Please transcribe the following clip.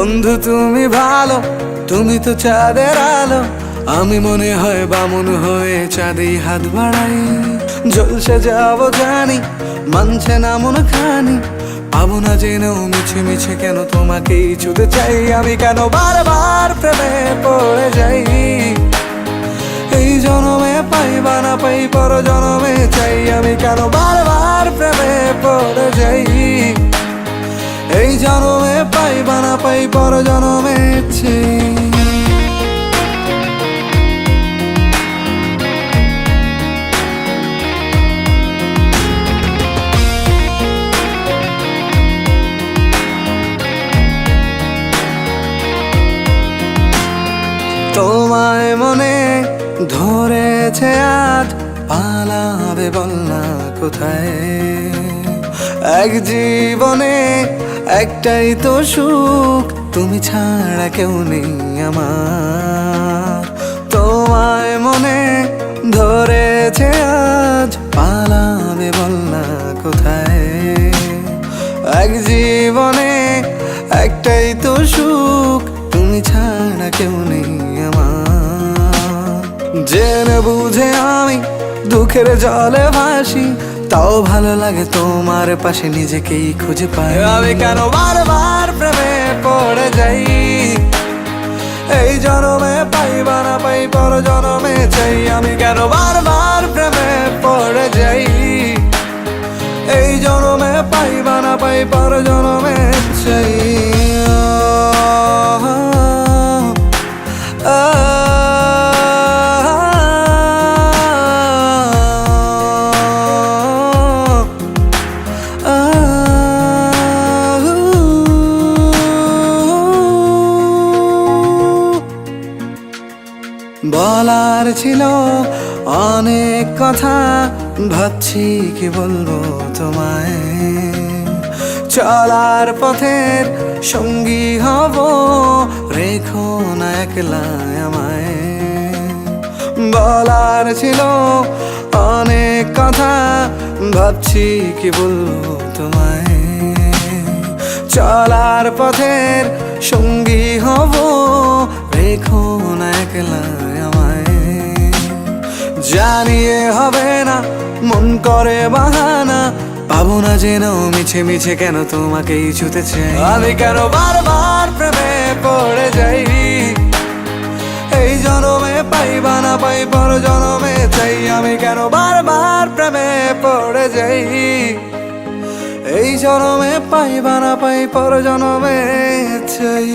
বন্ধু তুমি ভালো, তুমি তো চাঁদের আলো। আমি মনে হয় বামুন হয়ে চাঁদেই হাত বাড়াই। জলসে যাবো জানি, মানছে না মন খানি। পাবো না জেনেও মিছে মিছে কেন তোমাকেই ছুতে চাই। আমি কেন বারবার প্রেমে পড়ে যাই। এই জনমে পাই বা না পাই, পর জনমে চাই। আমি কেন বারবার প্রেমে পড়ে যাই। এই জনমে পাই বা না পাই, পর জনমে চাই। তোমায় মনে ধরেছে আজ, পালাবে বল না কোথায়। এক জীবনে একটাই তো সুখ, তুমি ছাড়া কেউ নেই আমার। তোমায় মনে ধরেছে আজ, পালাবে বল না কোথায়। এক জীবনে একটাই তো সুখ, তুমি ছাড়া কেউ নেই আমার। জেনে বুঝে আমি দুঃখের জলে ভাসি, তাও ভালো লাগে তোমার পাশে নিজেকেই খুঁজে পাই। আমি কেন বারবার প্রেমে পড়ে যাই। এই জনমে পাই বা না পাই, পর জনমে চাই। আমি কেন বারবার প্রেমে পড়ে যাই। এই জনমে পাই বা না পাই, পর জনমে চাই। বলার ছিল অনেক কথা, ভাবছি কি বলবো তোমায়। চলার পথের সঙ্গী হব, রেখো না একলা আমায়। বলার ছিল অনেক কথা, ভাবছি কি বলবো তোমায়। চলার পথের সঙ্গী হব, রেখো না একলা আমায়। জানিয়ে হবে না, মন করে বাহানা। পাবো না জেনেও মিছে মিছে কেন তোমাকেই ছুতে চাই। আমি কেন বারবার প্রেমে পড়ে যাই। এই জনমে পাই বা না পাই, পর জনমে চাই। আমি কেন বারবার প্রেমে পড়ে যাই। এই জনমে পাই বা না পাই, পর জনমে চাই।